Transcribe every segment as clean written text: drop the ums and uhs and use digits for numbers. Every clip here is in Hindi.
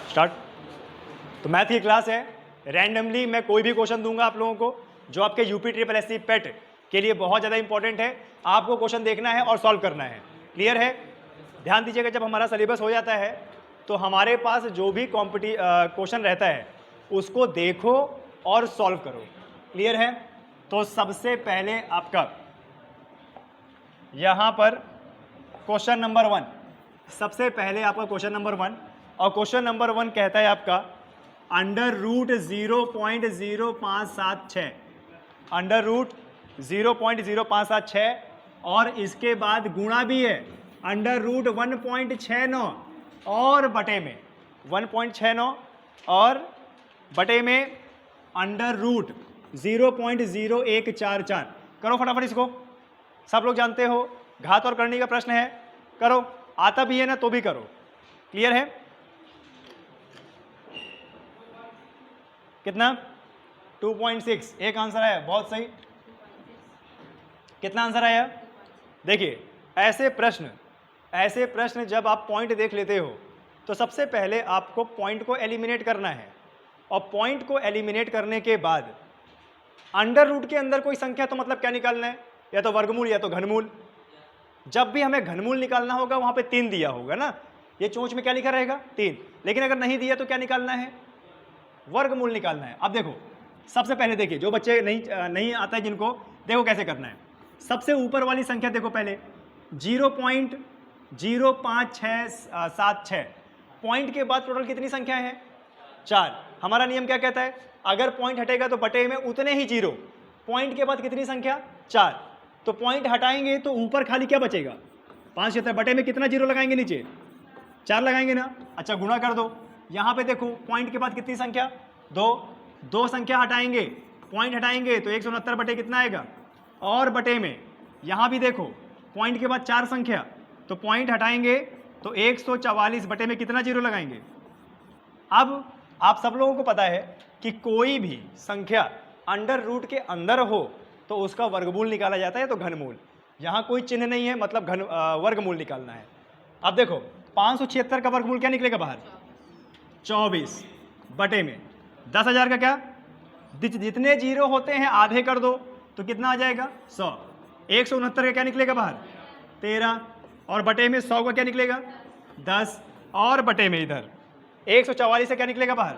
स्टार्ट। तो मैथ की क्लास है। रैंडमली मैं कोई भी क्वेश्चन दूंगा आप लोगों को जो आपके यूपी ट्रिपल एससी पेट के लिए बहुत ज़्यादा इंपॉर्टेंट है। आपको क्वेश्चन देखना है और सॉल्व करना है। क्लियर है? ध्यान दीजिएगा, जब हमारा सिलेबस हो जाता है तो हमारे पास जो भी क्वेश्चन रहता है उसको देखो और सॉल्व करो। क्लियर है? तो सबसे पहले आपका यहाँ पर क्वेश्चन नंबर 1, सबसे पहले आपका क्वेश्चन नंबर 1, और क्वेश्चन नंबर 1 कहता है आपका अंडर रूट 0.0576, अंडर रूट 0.0576 और इसके बाद गुणा भी है अंडर रूट 1.69 और बटे में 1.69 और बटे में अंडर रूट 0.0144। करो फटाफट इसको, सब लोग जानते हो घात और करने का प्रश्न है, करो। आता भी है ना तो भी करो। क्लियर है? कितना? 2.6 एक आंसर आया, बहुत सही। कितना आंसर आया? देखिए ऐसे प्रश्न जब आप पॉइंट देख लेते हो तो सबसे पहले आपको पॉइंट को एलिमिनेट करना है, और पॉइंट को एलिमिनेट करने के बाद अंडर रूट के अंदर कोई संख्या तो मतलब क्या निकालना है, या तो वर्गमूल या तो घनमूल। जब भी हमें घनमूल निकालना होगा वहां पे 3 दिया होगा ना, ये चोंच में क्या लिखा रहेगा 3, लेकिन अगर नहीं दिया तो क्या निकालना है, वर्गमूल निकालना है। अब देखो सबसे पहले देखिए, जो बच्चे नहीं आता है जिनको, देखो कैसे करना है। सबसे ऊपर वाली संख्या देखो पहले 0.05676, पॉइंट के बाद टोटल कितनी संख्या है 4। हमारा नियम क्या कहता है, अगर पॉइंट हटेगा तो बटे में उतने ही जीरो, पॉइंट के बाद कितनी संख्या 4, तो पॉइंट हटाएंगे तो ऊपर खाली क्या बचेगा 5 रहता है, बटे में कितना जीरो लगाएंगे नीचे 4 लगाएंगे ना। अच्छा गुणा कर दो, यहाँ पे देखो पॉइंट के बाद कितनी संख्या 2 संख्या हटाएंगे, पॉइंट हटाएंगे तो 169 बटे कितना आएगा, और बटे में यहाँ भी देखो पॉइंट के बाद 4 संख्या, तो पॉइंट हटाएंगे तो 144 बटे में कितना जीरो लगाएंगे। अब आप सब लोगों को पता है कि कोई भी संख्या अंडर रूट के अंदर हो तो उसका वर्गमूल निकाला जाता है, तो घनमूल। यहाँ कोई चिन्ह नहीं है, मतलब वर्गमूल निकालना है। अब देखो 576 का वर्गमूल क्या निकलेगा बाहर 24 बटे में 10,000 का क्या, जितने जीरो होते हैं आधे कर दो तो कितना आ जाएगा 100। 169 का क्या निकलेगा बाहर 13, और बटे में 100 का क्या निकलेगा 10, और बटे में इधर 144 से क्या निकलेगा बाहर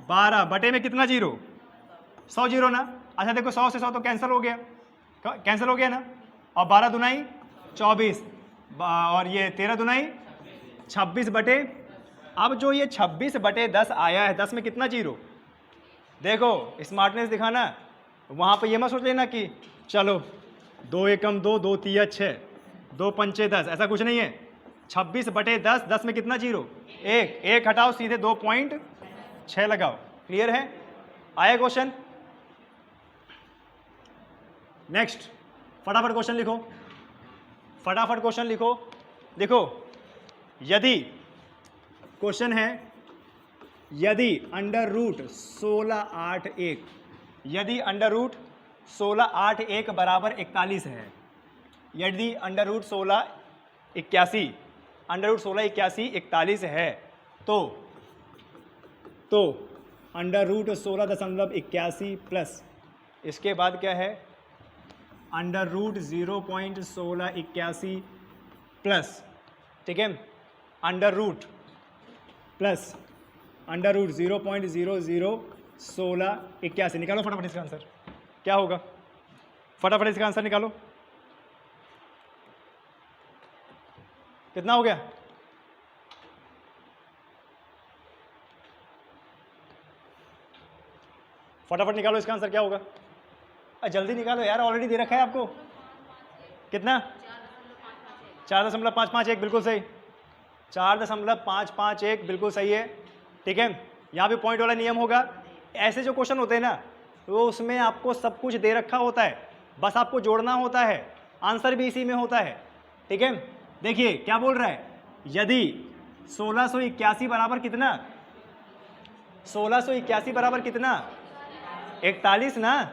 12, बटे में कितना जीरो 100 जीरो ना। अच्छा देखो 100 से 100 तो कैंसिल हो गया, कैंसिल हो गया ना, और 12 दुनाई 24 और ये 13 दुनाई 26 बटे, अब जो ये 26 बटे 10 आया है, 10 में कितना जीरो, देखो स्मार्टनेस दिखाना, वहाँ पे ये मत सोच लेना कि चलो 2 एकम 2, 2 तिया 6, 2 पंचे 10, ऐसा कुछ नहीं है। 26 बटे 10, 10 में कितना जीरो 1 हटाओ, सीधे 2.6 लगाओ। क्लियर है? आया क्वेश्चन? नेक्स्ट फटाफट क्वेश्चन लिखो, फटाफट क्वेश्चन लिखो। देखो यदि क्वेश्चन है, यदि अंडर रूट 1681, यदि अंडर रूट 1681 बराबर 41 है, यदि अंडर रूट 1681 41 है, तो अंडर रूट 16.81 प्लस इसके बाद क्या है अंडर रूट 0.1681 प्लस, ठीक है, under root plus under root 0.001681। निकालो फटाफट इसका आंसर क्या होगा, फटाफट इसका आंसर निकालो। कितना हो गया? फटाफट निकालो इसका आंसर क्या होगा, जल्दी निकालो यार, ऑलरेडी दे रखा है आपको। कितना? 4.551, बिल्कुल सही। 4.551 बिल्कुल सही है, ठीक है। यहाँ भी पॉइंट वाला नियम होगा। ऐसे जो क्वेश्चन होते हैं ना, वो उसमें आपको सब कुछ दे रखा होता है, बस आपको जोड़ना होता है, आंसर भी इसी में होता है, ठीक है। देखिए क्या बोल रहा है, यदि 1681 बराबर कितना, 1681 बराबर कितना 41 ना,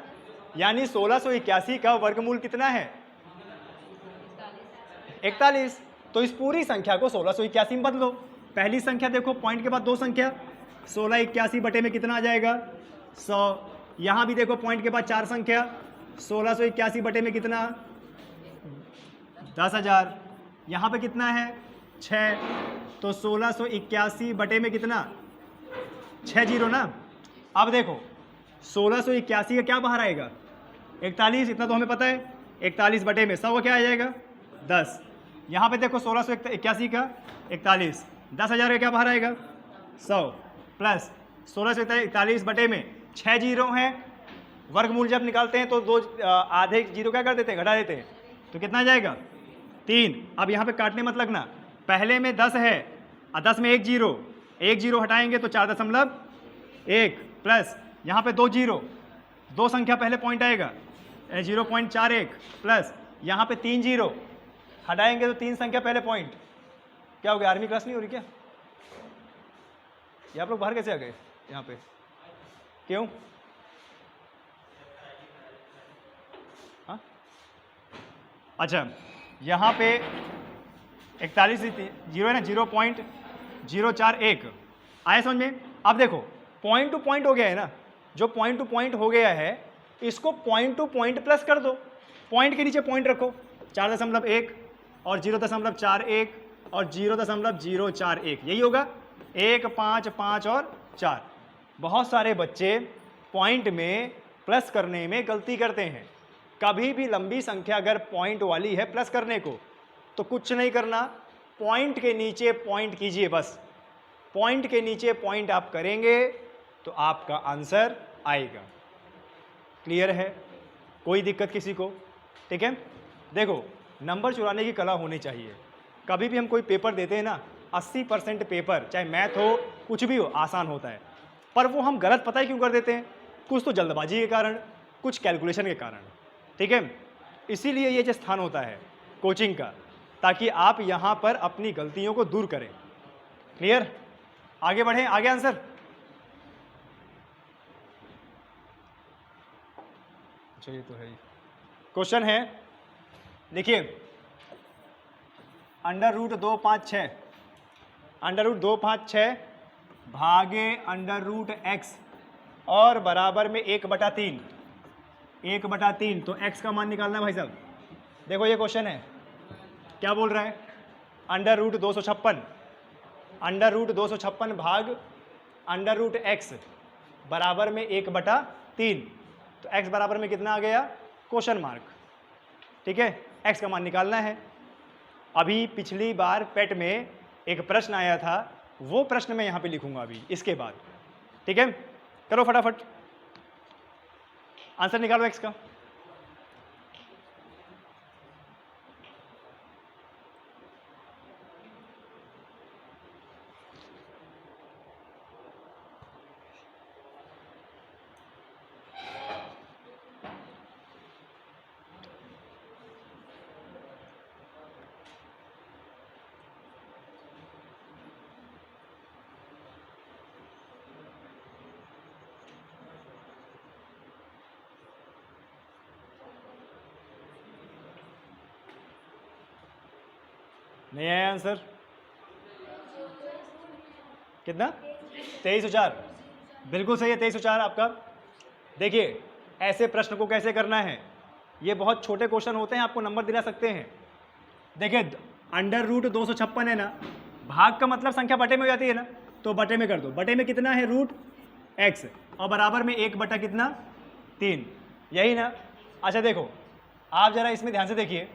यानी 1681 का वर्गमूल कितना है 41। तो इस पूरी संख्या को 1681 में बदलो, पहली संख्या देखो, पॉइंट के बाद दो संख्या, 1681 बटे में कितना आ जाएगा 100। यहाँ भी देखो पॉइंट के बाद 4 संख्या, 1681 बटे में कितना 10,000। यहाँ पे कितना है 6, तो 1681 बटे में कितना 6 जीरो ना। अब देखो 1681 का क्या बाहर आएगा 41, इतना तो हमें पता है। 41 बटे में 100 का क्या आ जाएगा 10। यहाँ पे देखो 1681 का 41, 10,000 का क्या बाहर आएगा 100 प्लस 1641 बटे में 6 जीरो हैं, वर्गमूल जब निकालते हैं तो दो आधे जीरो क्या कर देते हैं, घटा देते हैं, तो कितना आ जाएगा 3। अब यहाँ पे काटने मत लगना, पहले में 10 है और 10 में 1 जीरो हटाएंगे तो 4.1 प्लस यहाँ पे 2 जीरो, 2 संख्या पहले पॉइंट आएगा 0.41 प्लस यहाँ पे 3 जीरो हटाएंगे तो 3 संख्या पहले पॉइंट। क्या हो गया, आर्मी क्लास नहीं हो रही क्या? ये आप लोग बाहर कैसे आ गए यहाँ पे, क्यों? हाँ अच्छा, यहाँ पे 41 जीरो है ना, 0.041 आया समझ में। अब देखो पॉइंट टू पॉइंट हो गया है ना, जो पॉइंट टू पॉइंट हो गया है इसको पॉइंट टू पॉइंट प्लस कर दो, पॉइंट के नीचे पॉइंट रखो, 4.1 और 0.41 और 0.041, यही होगा 1, 5, 5 और 4। बहुत सारे बच्चे पॉइंट में प्लस करने में गलती करते हैं। कभी भी लंबी संख्या अगर पॉइंट वाली है प्लस करने को तो कुछ नहीं करना, पॉइंट के नीचे पॉइंट कीजिए, बस पॉइंट के नीचे पॉइंट आप करेंगे तो आपका आंसर आएगा। क्लियर है, कोई दिक्कत किसी को? ठीक है, देखो नंबर चुराने की कला होनी चाहिए। कभी भी हम कोई पेपर देते हैं ना, 80% पेपर चाहे मैथ हो कुछ भी हो आसान होता है, पर वो हम गलत पता ही क्यों कर देते हैं, कुछ तो जल्दबाजी के कारण, कुछ कैलकुलेशन के कारण। ठीक है, इसीलिए ये जो स्थान होता है कोचिंग का, ताकि आप यहाँ पर अपनी गलतियों को दूर करें। क्लियर, आगे बढ़ें, आगे आंसर। अच्छा ये तो है ही। क्वेश्चन है, देखिए √256 √256 भागे √x और बराबर में 1/3 तो x का मान निकालना है भाई साहब। देखो ये क्वेश्चन है, क्या बोल रहा है, √256 भाग √x बराबर में 1/3, तो x बराबर में कितना आ गया, क्वेश्चन मार्क। ठीक है, x का मान निकालना है। अभी पिछली बार पेट में एक प्रश्न आया था, वो प्रश्न मैं यहाँ पे लिखूंगा अभी इसके बाद। ठीक है, करो फटाफट आंसर निकालो x का। नहीं आया आंसर, कितना 23,004, बिल्कुल सही है 23,004 आपका। देखिए ऐसे प्रश्न को कैसे करना है, ये बहुत छोटे क्वेश्चन होते हैं, आपको नंबर दिला सकते हैं। देखिए √256 है ना, भाग का मतलब संख्या बटे में हो जाती है ना, तो बटे में कर दो। बटे में कितना है √x और बराबर में 1/3, यही ना। अच्छा देखो आप जरा इसमें ध्यान से देखिए,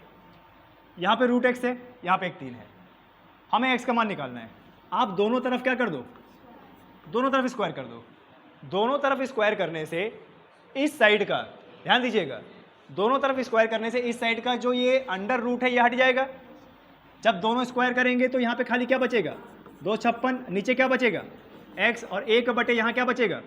यहाँ पे √x है, यहाँ पे एक 3 है, हमें x का मान निकालना है। आप दोनों तरफ क्या कर दो, दोनों तरफ स्क्वायर कर दो। दोनों तरफ स्क्वायर करने से इस साइड का, ध्यान दीजिएगा, दोनों तरफ स्क्वायर करने से इस साइड का जो ये अंडर रूट है ये हट जाएगा। जब दोनों स्क्वायर करेंगे तो यहाँ पे खाली क्या बचेगा, 256, नीचे क्या बचेगा x, और 1 यहाँ क्या बचेगा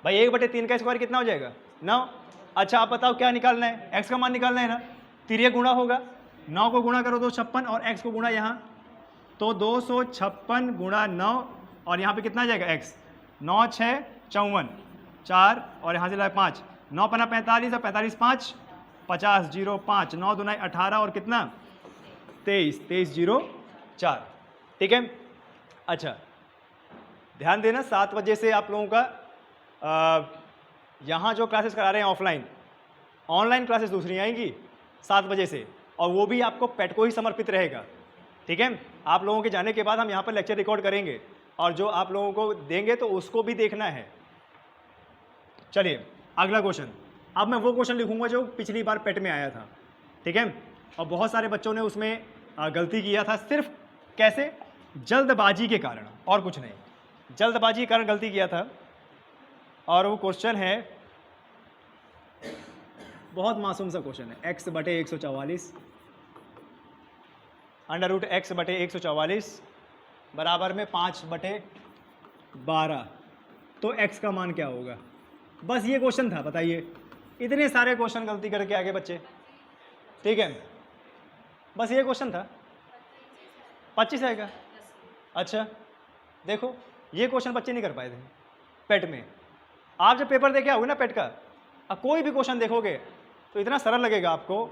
भाई, 1/3 का स्क्वायर कितना हो जाएगा 9। अच्छा आप बताओ क्या निकालना है, x का मान निकालना है ना, तिर्यक गुणा होगा, 9 को गुणा करो 256 और x को गुणा यहाँ, तो 256 गुणा 9 और यहाँ पे कितना आ जाएगा x, 9 6 54 4 और यहाँ से लाए 5, 9 पना 45 और 45 5 50 0 5, 9 दूना 18 और कितना 23 23 0 4। ठीक है, अच्छा, ध्यान देना 7 बजे से आप लोगों का यहाँ जो क्लासेस करा रहे हैं ऑफलाइन, ऑनलाइन क्लासेस दूसरी आएंगी 7 बजे से, और वो भी आपको पेट को ही समर्पित रहेगा। ठीक है, आप लोगों के जाने के बाद हम यहाँ पर लेक्चर रिकॉर्ड करेंगे और जो आप लोगों को देंगे तो उसको भी देखना है। चलिए अगला क्वेश्चन, अब मैं वो क्वेश्चन लिखूंगा जो पिछली बार पेट में आया था। ठीक है, और बहुत सारे बच्चों ने उसमें गलती किया था, सिर्फ कैसे, जल्दबाजी के कारण, और कुछ नहीं, जल्दबाजी के कारण गलती किया था। और वो क्वेश्चन है, बहुत मासूम सा क्वेश्चन है, x/144 √x/144 बराबर में 5/12, तो x का मान क्या होगा। बस ये क्वेश्चन था, बताइए। इतने सारे क्वेश्चन गलती करके आगे बच्चे। ठीक है, बस ये क्वेश्चन था। 25 आएगा। अच्छा देखो, ये क्वेश्चन बच्चे नहीं कर पाए थे पेट में। आप जब पेपर देखे आओगे ना पेट का, अब कोई भी क्वेश्चन देखोगे तो इतना सरल लगेगा आपको,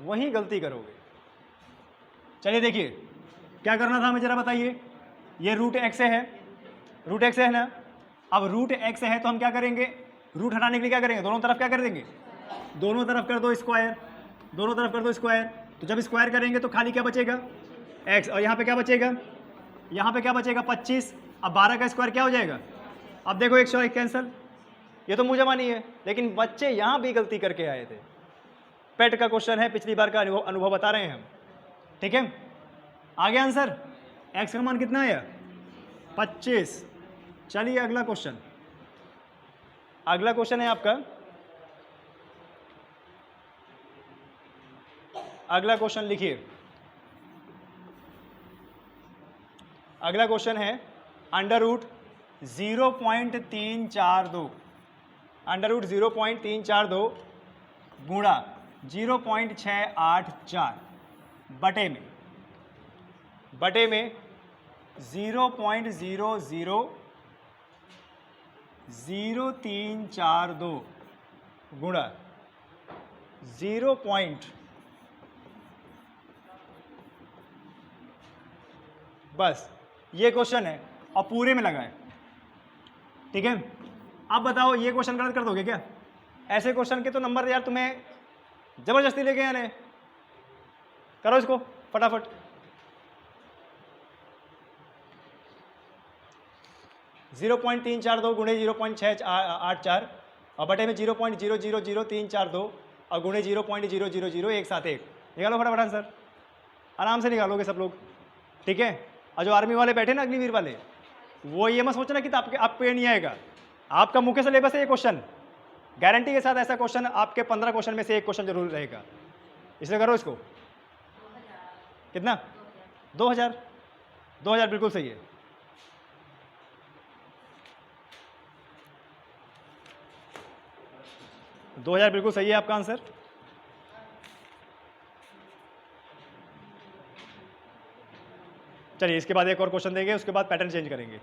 वहीं गलती करोगे। चलिए देखिए क्या करना था हमें, जरा बताइए। ये √x है, √x है ना। अब √x है तो हम क्या करेंगे, रूट हटाने के लिए क्या करेंगे, दोनों तरफ क्या कर देंगे, दोनों तरफ कर दो स्क्वायर, दोनों तरफ कर दो स्क्वायर। तो जब स्क्वायर करेंगे तो खाली क्या बचेगा, x, और यहाँ पे क्या बचेगा, यहाँ पे क्या बचेगा 25। अब 12 का स्क्वायर क्या हो जाएगा, अब देखो 1 और 1 कैंसिल। ये तो मुझे मानी है, लेकिन बच्चे यहाँ भी गलती करके आए थे। पेट का क्वेश्चन है, पिछली बार का अनुभव बता रहे हैं हम। ठीक है, आगे आंसर, x का मान कितना है 25। चलिए अगला क्वेश्चन, अगला क्वेश्चन है आपका, अगला क्वेश्चन लिखिए। अगला क्वेश्चन है √0.342, √0.342 गुणा 0.684 बटे में 0.000342 गुणा 0. बस ये क्वेश्चन है और पूरे में लगा है। ठीक है, अब बताओ ये क्वेश्चन गलत कर दोगे क्या। ऐसे क्वेश्चन के तो नंबर यार तुम्हें जबरदस्ती लेके आने। करो इसको फटाफट। (0.342 गुणे 0.684 और बटे में 0.000342 और गुणे 0.000171। निकालो फटाफट आंसर, आराम से निकालोगे सब लोग। ठीक है, और जो आर्मी वाले बैठे ना अग्निवीर वाले, वो ये मत सोचना कि आपको ये नहीं आएगा। आपका मुख्य सिलेबस है ये क्वेश्चन, गारंटी के साथ ऐसा क्वेश्चन आपके 15 क्वेश्चन में से एक क्वेश्चन जरूर रहेगा। इसलिए करो इसको। कितना, 2000, 2000 बिल्कुल सही है। बिल्कुल सही है आपका आंसर। चलिए इसके बाद एक और क्वेश्चन देंगे, उसके बाद पैटर्न चेंज करेंगे।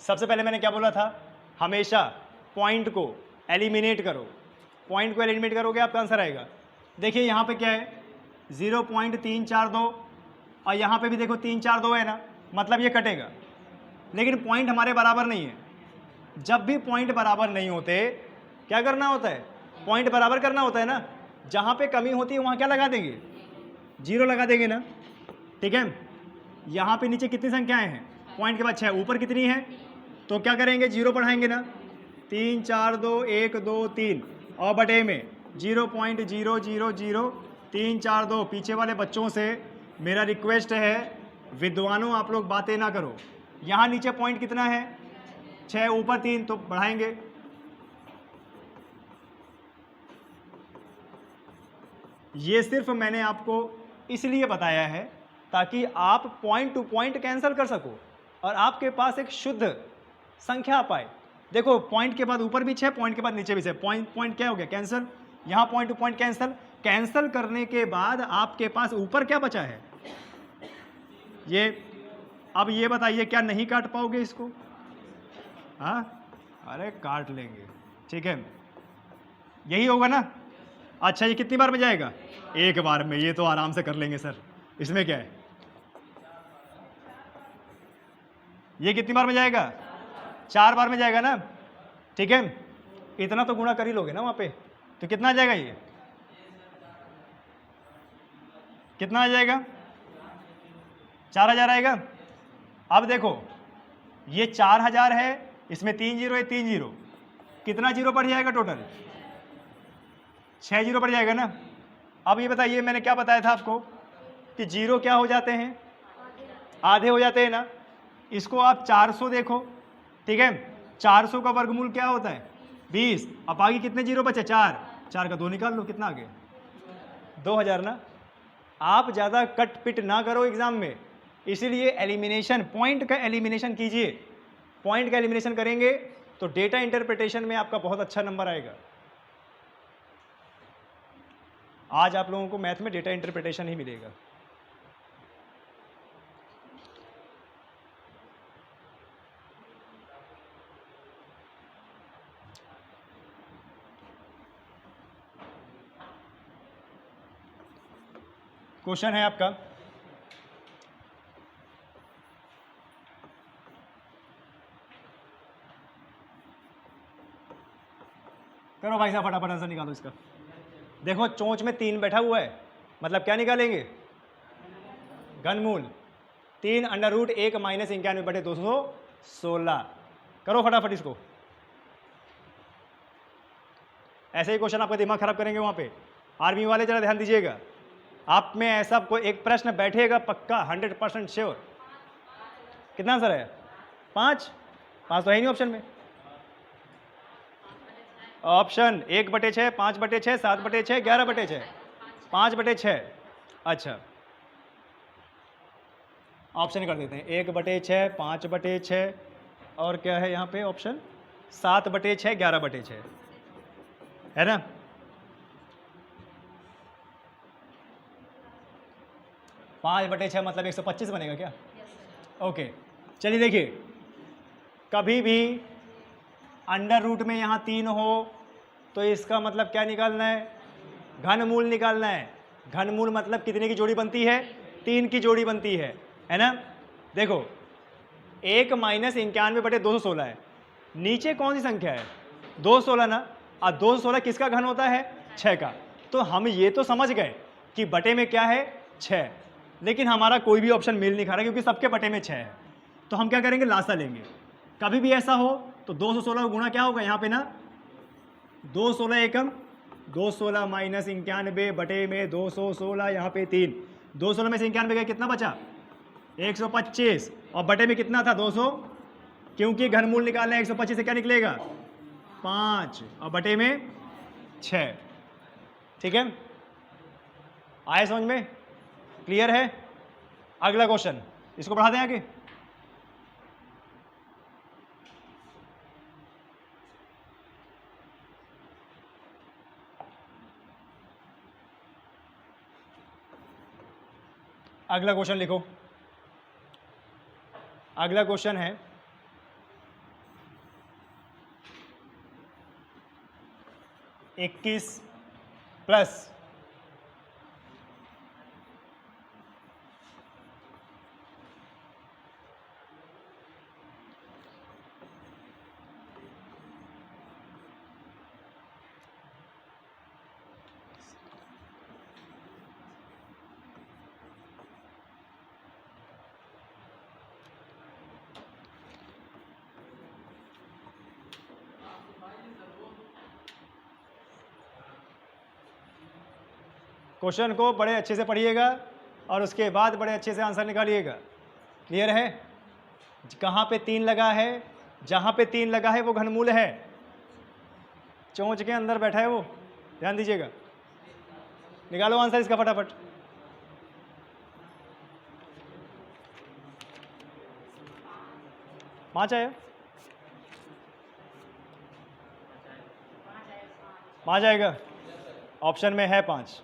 सबसे पहले मैंने क्या बोला था, हमेशा पॉइंट को एलिमिनेट करो। पॉइंट को एलिमिनेट करोगे आपका आंसर आएगा। देखिए यहाँ पे क्या है 0.342 और यहाँ पे भी देखो 342 है ना, मतलब ये कटेगा। लेकिन पॉइंट हमारे बराबर नहीं है। जब भी पॉइंट बराबर नहीं होते क्या करना होता है, पॉइंट बराबर करना होता है ना। जहाँ पे कमी होती है वहाँ क्या लगा देंगे, 0 लगा देंगे ना। ठीक है, यहाँ पे नीचे कितनी संख्याएं हैं, पॉइंट के बाद 6, ऊपर कितनी है, तो क्या करेंगे 0 बढ़ाएंगे ना। 3 4 2 1 2 3 और बटे में 0.000342। पीछे वाले बच्चों से मेरा रिक्वेस्ट है, विद्वानों आप लोग बातें ना करो। यहाँ नीचे पॉइंट कितना है 6, ऊपर 3, तो बढ़ाएंगे। ये सिर्फ मैंने आपको इसलिए बताया है ताकि आप पॉइंट टू पॉइंट कैंसिल कर सको और आपके पास एक शुद्ध संख्या आ पाए। देखो पॉइंट के बाद ऊपर भी 6, पॉइंट के बाद नीचे भी 6, पॉइंट क्या हो गया कैंसिल। यहाँ पॉइंट टू पॉइंट कैंसिल करने के बाद आपके पास ऊपर क्या बचा है ये। अब ये बताइए क्या नहीं काट पाओगे इसको, हाँ अरे काट लेंगे। ठीक है, यही होगा ना। अच्छा ये कितनी बार में जाएगा, एक बार में, ये तो आराम से कर लेंगे सर। इसमें क्या है, ये कितनी बार में जाएगा, 4 बार में जाएगा ना, ठीक है। इतना तो गुणा कर ही लोगे ना वहां पे, तो कितना आ जाएगा, ये कितना आ जाएगा, 4000 आएगा। अब देखो ये 4000 है, इसमें 3 जीरो है, 3 जीरो, कितना जीरो बढ़ जाएगा टोटल, 6 जीरो बढ़ जाएगा ना। अब ये बताइए मैंने क्या बताया था आपको कि जीरो क्या हो जाते हैं, आधे हो जाते हैं ना। इसको आप 400 देखो, ठीक है, 400 का वर्गमूल क्या होता है 20। अब आगे कितने जीरो बचे, 4 का 2 निकाल लो, कितना आ गया 2000 ना। आप ज़्यादा कट पिट ना करो एग्जाम में, इसीलिए एलिमिनेशन, पॉइंट का एलिमिनेशन कीजिए। पॉइंट का एलिमिनेशन करेंगे तो डेटा इंटरप्रिटेशन में आपका बहुत अच्छा नंबर आएगा। आज आप लोगों को मैथ में डेटा इंटरप्रिटेशन ही मिलेगा। क्वेश्चन है आपका, करो भाई साहब फटाफट आंसर निकालो इसका। देखो चोंच में 3 बैठा हुआ है, मतलब क्या निकालेंगे, घनमूल। 3 अंडर रूट 1 माइनस 91/216। करो फटाफट इसको, ऐसे ही क्वेश्चन आपका दिमाग खराब करेंगे वहां पे। आर्मी वाले जरा ध्यान दीजिएगा, आप में ऐसा कोई एक प्रश्न बैठेगा पक्का 100% श्योर। कितना आंसर है, 5 तो है नहीं ऑप्शन में। ऑप्शन 1/6, 5/6, 7/6, 11/6, 5/6। अच्छा ऑप्शन कर देते हैं, 1/6, 5/6 और क्या है यहाँ पे ऑप्शन 7/6, 11/6 है ना। पाँच बटे छः मतलब 125 बनेगा क्या, ओके। चलिए देखिए, कभी भी अंडर रूट में यहाँ 3 हो तो इसका मतलब क्या निकालना है, घनमूल निकालना है। घनमूल मतलब कितने की जोड़ी बनती है, 3 की जोड़ी बनती है ना। देखो 1 माइनस 91/216 है, नीचे कौन सी संख्या है 216 ना। और 216 किसका घन होता है, 6 का। तो हम ये तो समझ गए कि बटे में क्या है 6, लेकिन हमारा कोई भी ऑप्शन मेल नहीं खा रहा क्योंकि सबके बटे में 6 है। तो हम क्या करेंगे, लासा लेंगे। कभी भी ऐसा हो तो 216 का गुणा क्या होगा यहाँ पे ना, 216 एकम 216 माइनस 91 बटे में 216, यहाँ पे 3, 216 में से 91 गया कितना बचा 125, और बटे में कितना था 200, क्योंकि घनमूल निकालना है 125 से क्या निकलेगा 5, और बटे में 6। ठीक है, आए समझ में, क्लियर है। अगला क्वेश्चन, इसको बढ़ा दें आगे। अगला क्वेश्चन लिखो। अगला क्वेश्चन है 21 प्लस क्वेश्चन को बड़े अच्छे से पढ़िएगा और उसके बाद बड़े अच्छे से आंसर निकालिएगा। क्लियर है, कहाँ पे 3 लगा है, जहाँ पे 3 लगा है वो घनमूल है, चोंच के अंदर बैठा है वो, ध्यान दीजिएगा। निकालो आंसर इसका फटाफट। पाँच आया, 5 आएगा, ऑप्शन में है 5।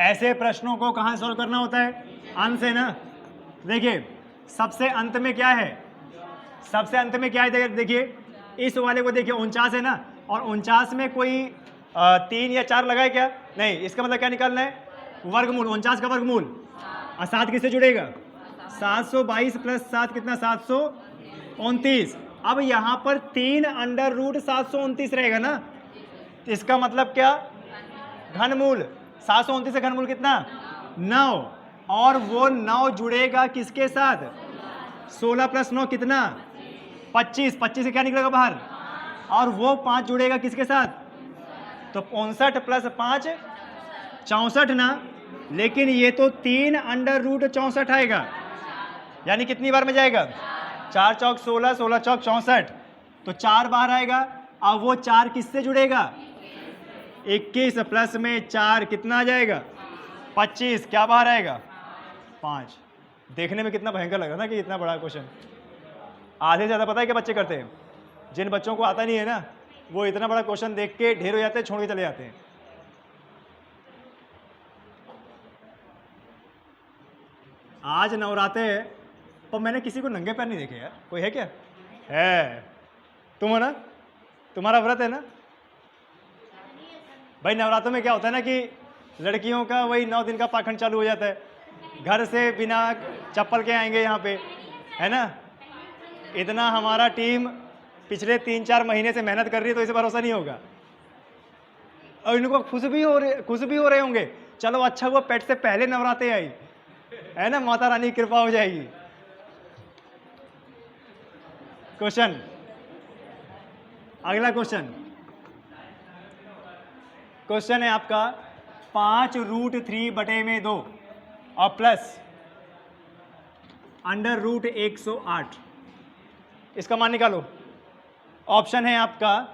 ऐसे प्रश्नों को कहाँ सॉल्व करना होता है? अंत से ना। देखिए सबसे अंत में क्या है, सबसे अंत में क्या है, देखिए इस वाले को देखिए 49 है ना, और 49 में कोई 3 या 4 लगा है क्या? नहीं। इसका मतलब क्या निकालना है? वर्गमूल। 49 का वर्गमूल। और 7 किससे जुड़ेगा? 722 प्लस 7 कितना? 729। अब यहाँ पर 3 अंडर रूट 729 रहेगा ना, इसका मतलब क्या? घनमूल। 729 का घनमूल कितना? 9। और वो 9 जुड़ेगा किसके साथ? 16 प्लस 9 कितना? 25। 25 से क्या निकलेगा बाहर? और वो 5 जुड़ेगा किसके साथ? तो 65 प्लस 5 64 ना। लेकिन ये तो 3 अंडर रूट 64 आएगा, यानी कितनी बार में जाएगा? 4 चौक 16, 16 चौक 64, तो 4 बाहर आएगा। अब वो 4 किससे जुड़ेगा? 21 प्लस में 4 कितना आ जाएगा? 25। क्या बाहर आएगा? 5। देखने में कितना भयंकर लग रहा था कि इतना बड़ा क्वेश्चन। आधे से ज़्यादा पता है क्या बच्चे करते हैं? जिन बच्चों को आता नहीं है ना, वो इतना बड़ा क्वेश्चन देख के ढेर हो जाते हैं, छोड़ के चले जाते हैं। आज नवरात्रे है, पर मैंने किसी को नंगे पैर नहीं देखे यार। कोई है क्या? है? तुम हो ना? तुम्हारा व्रत है ना? भाई नवरात्रों में क्या होता है ना कि लड़कियों का वही 9 दिन का पाखंड चालू हो जाता है। घर से बिना चप्पल के आएंगे यहाँ पे, है ना? इतना हमारा टीम पिछले 3-4 महीने से मेहनत कर रही है, तो इसे भरोसा नहीं होगा। और इनको खुश भी हो रहे होंगे। चलो अच्छा हुआ पेट से पहले नवरात्रे आई, है ना? माता रानी की कृपा हो जाएगी। क्वेश्चन, अगला क्वेश्चन है आपका 5√3/2 और प्लस अंडर रूट 108। इसका मान निकालो। ऑप्शन है आपका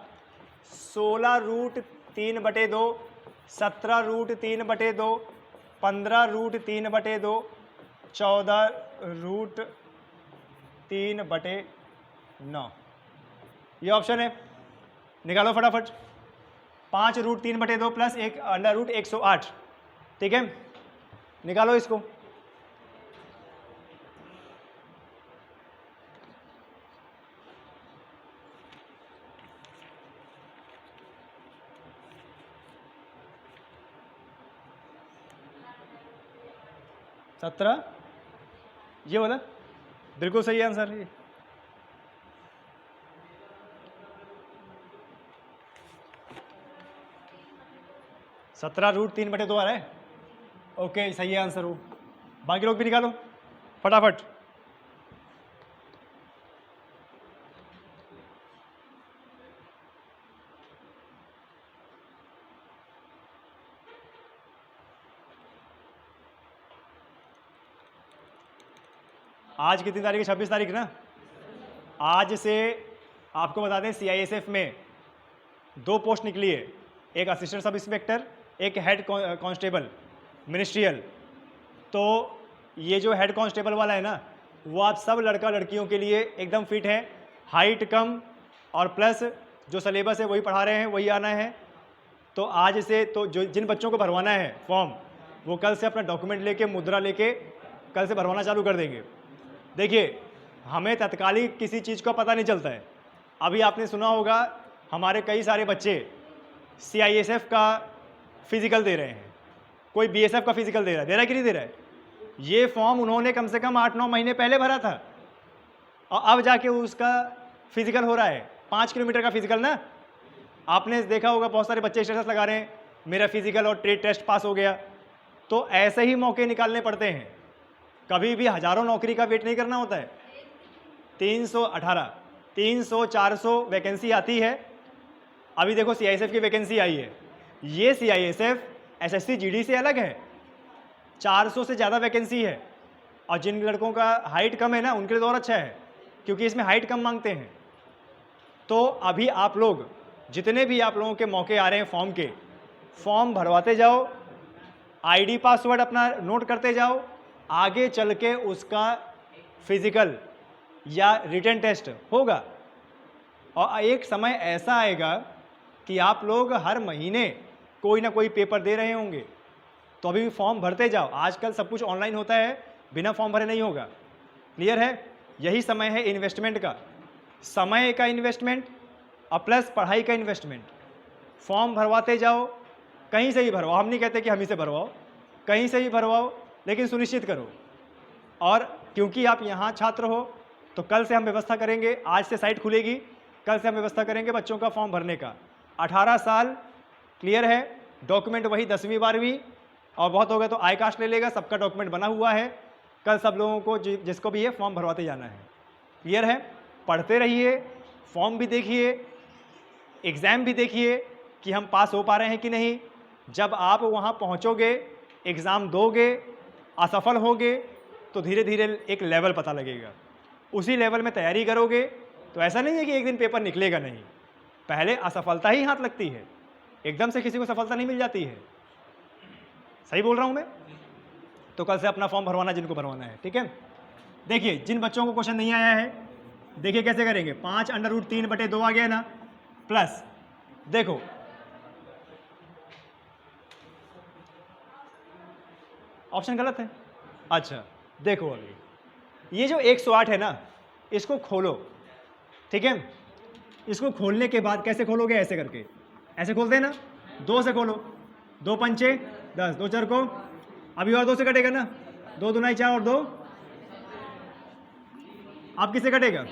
16√3/2, 17√3/2, 15√3/2, 14√3/9। ये ऑप्शन है, निकालो फटाफट। 5√3/2 प्लस अंडर रूट 108, ठीक है? निकालो इसको। सत्रह, ये बोला बिल्कुल सही आंसर है। (17√3/2 आ रहा है। ओके, सही है आंसर वो। बाकी लोग भी निकालो फटाफट। आज कितनी तारीख है? 26 तारीख ना। आज से आपको बता दें CISF में 2 पोस्ट निकली है, एक असिस्टेंट सब इंस्पेक्टर, एक हेड कांस्टेबल मिनिस्ट्रियल। तो ये जो हेड कांस्टेबल वाला है ना, वो आप सब लड़का लड़कियों के लिए एकदम फिट है। हाइट कम और प्लस जो सिलेबस है वही पढ़ा रहे हैं, वही आना है। तो आज से तो जो जिन बच्चों को भरवाना है फॉर्म, वो कल से अपना डॉक्यूमेंट लेके, मुद्रा लेके कल से भरवाना चालू कर देंगे। देखिए, हमें तत्कालिक किसी चीज़ का पता नहीं चलता है। अभी आपने सुना होगा हमारे कई सारे बच्चे CISF का फिजिकल दे रहे हैं, कोई BSF का फिजिकल दे रहा है कि नहीं दे रहा है? ये फॉर्म उन्होंने कम से कम 8-9 महीने पहले भरा था, और अब जाके उसका फिजिकल हो रहा है। 5 किलोमीटर का फिजिकल ना। आपने देखा होगा बहुत सारे बच्चे स्टेटस लगा रहे हैं, मेरा फिजिकल और ट्रेड टेस्ट पास हो गया। तो ऐसे ही मौके निकालने पड़ते हैं। कभी भी हज़ारों नौकरी का वेट नहीं करना होता है। 318, 300, 400 वैकेंसी आती है। अभी देखो CISF की वैकेंसी आई है। ये CISF SSC GD से अलग है। 400 से ज़्यादा वैकेंसी है, और जिन लड़कों का हाइट कम है ना, उनके लिए तो और अच्छा है, क्योंकि इसमें हाइट कम मांगते हैं। तो अभी आप लोग जितने भी आप लोगों के मौके आ रहे हैं फॉर्म के, फॉर्म भरवाते जाओ, ID पासवर्ड अपना नोट करते जाओ। आगे चल के उसका फिजिकल या रिटन टेस्ट होगा, और एक समय ऐसा आएगा कि आप लोग हर महीने कोई ना कोई पेपर दे रहे होंगे। तो अभी फॉर्म भरते जाओ, आजकल सब कुछ ऑनलाइन होता है, बिना फॉर्म भरे नहीं होगा। क्लियर है? यही समय है इन्वेस्टमेंट का, समय का इन्वेस्टमेंट और प्लस पढ़ाई का इन्वेस्टमेंट। फॉर्म भरवाते जाओ, कहीं से ही भरवाओ, हम नहीं कहते कि हम ही से भरवाओ, कहीं से ही भरवाओ, लेकिन सुनिश्चित करो। और क्योंकि आप यहाँ छात्र हो तो कल से हम व्यवस्था करेंगे, आज से साइट खुलेगी, कल से हम व्यवस्था करेंगे बच्चों का फॉर्म भरने का। 18 साल, क्लियर है? डॉक्यूमेंट वही 10वीं 12वीं, और बहुत हो गया तो आई कास्ट ले लेगा, सबका डॉक्यूमेंट बना हुआ है। कल सब लोगों को जिसको भी है फॉर्म भरवाते जाना है। क्लियर है? पढ़ते रहिए, फॉर्म भी देखिए, एग्ज़ाम भी देखिए कि हम पास हो पा रहे हैं कि नहीं। जब आप वहाँ पहुँचोगे, एग्ज़ाम दोगे, असफल होगे तो धीरे धीरे एक लेवल पता लगेगा, उसी लेवल में तैयारी करोगे तो ऐसा नहीं है कि एक दिन पेपर निकलेगा नहीं, पहले असफलता ही हाथ लगती है, एकदम से किसी को सफलता नहीं मिल जाती है। सही बोल रहा हूँ मैं? तो कल से अपना फॉर्म भरवाना जिनको भरवाना है, ठीक है? देखिए, जिन बच्चों को क्वेश्चन नहीं आया है, देखिए कैसे करेंगे। 5√3/2 आ गया ना, प्लस देखो ऑप्शन गलत है। अच्छा देखो, अभी ये जो 108 है ना, इसको खोलो, ठीक है? इसको खोलने के बाद कैसे खोलोगे? ऐसे करके, ऐसे खोलते हैं ना, 2 से खोलो, 2 पंचे 10, 2 4 को, अभी और 2 से कटेगा ना, 2 दूना 4 और 2, अब किससे कटेगा?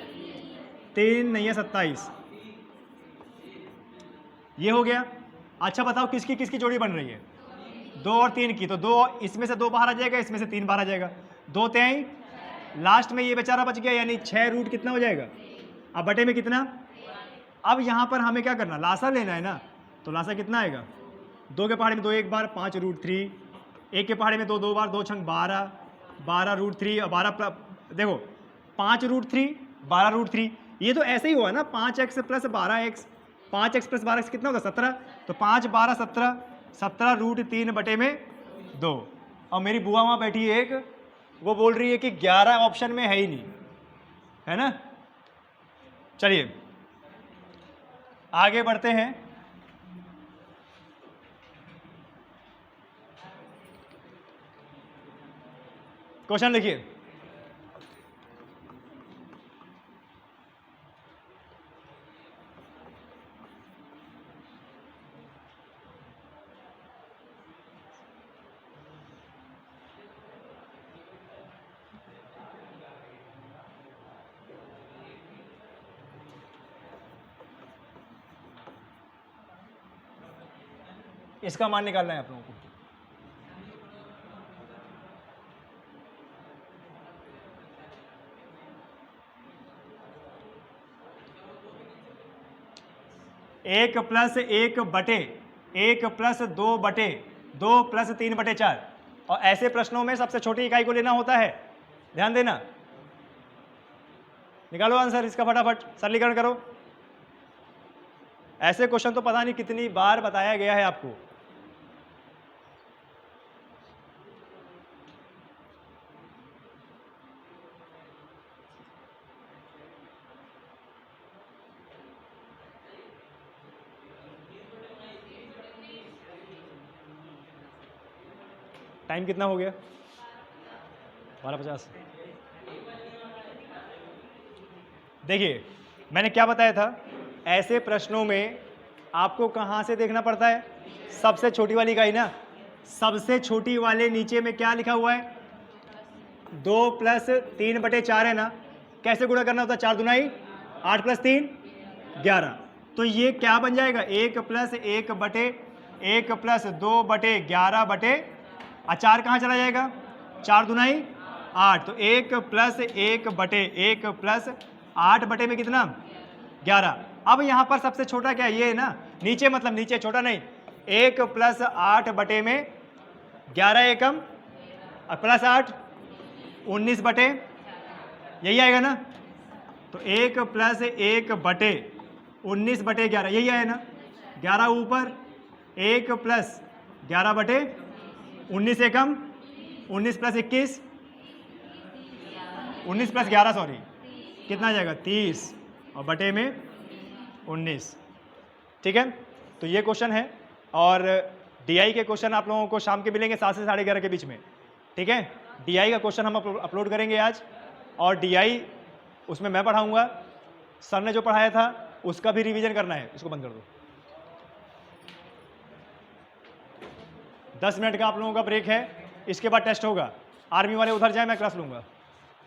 3 नहीं है 27, ये हो गया। अच्छा बताओ किसकी किसकी जोड़ी बन रही है? 2 और 3 की, तो 2 इसमें से 2 बाहर आ जाएगा, इसमें से 3 बाहर आ जाएगा, 2 3, लास्ट में ये बेचारा बच गया, यानी 6 रूट कितना हो जाएगा? अब बटे में कितना? अब यहाँ पर हमें क्या करना, लासा लेना है ना, तो लासा कितना आएगा? 2 के पहाड़े में 2 एक बार, 5√3, 1 के पहाड़े में 2 2 बार, 2 छंग 12, 12√3 और 12 देखो 5√3, 12√3, ये तो ऐसे ही हुआ ना, 5x + 12x, 5x + 12x कितना होगा? 17, तो 5 12 17, 17√3/2। और मेरी बुआ वहाँ बैठी है एक, वो बोल रही है कि 11 ऑप्शन में है ही नहीं, है ना? चलिए आगे बढ़ते हैं। क्वेश्चन लिखिए। इसका मान निकालना है आप लोगों को। एक प्लस 1 + 3/4, और ऐसे प्रश्नों में सबसे छोटी इकाई को लेना होता है, ध्यान देना। निकालो आंसर इसका फटाफट, सरलीकरण करो। ऐसे क्वेश्चन तो पता नहीं कितनी बार बताया गया है आपको। टाइम कितना हो गया? 12:50। देखिए मैंने क्या बताया था, ऐसे प्रश्नों में आपको कहाँ से देखना पड़ता है? सबसे छोटी वाली इकाई ना, सबसे छोटी वाले नीचे में क्या लिखा हुआ है? 2 + 3/4 है ना, कैसे गुणा करना होता है? 4 दूनाई 8 + 3 11, तो ये क्या बन जाएगा? 1 + 2/11 और 4 कहाँ चला जाएगा? 4 दूनाई 8, तो 1 + 1/1 + 8 में कितना? 11। अब यहाँ पर सबसे छोटा क्या है? ये है ना, नीचे मतलब नीचे छोटा नहीं, 1 + 8 में 11 एकम और +8 19 यही आएगा ना, तो 1 + 1/19/11 यही आया ना, 11 ऊपर, 1 + 11/19 एकम 19 + 21 19 + 11 सॉरी कितना आ जाएगा? 30 और बटे में 19। ठीक है, तो ये क्वेश्चन है। और DI के क्वेश्चन आप लोगों को शाम के मिलेंगे 7 से 11:30 के बीच में, ठीक है। DI का क्वेश्चन हम अपलोड करेंगे आज, और DI उसमें मैं पढ़ाऊंगा, सर ने जो पढ़ाया था उसका भी रिवीजन करना है। इसको बंद कर दो। 10 मिनट का आप लोगों का ब्रेक है, इसके बाद टेस्ट होगा। आर्मी वाले उधर जाए, मैं क्लास लूंगा।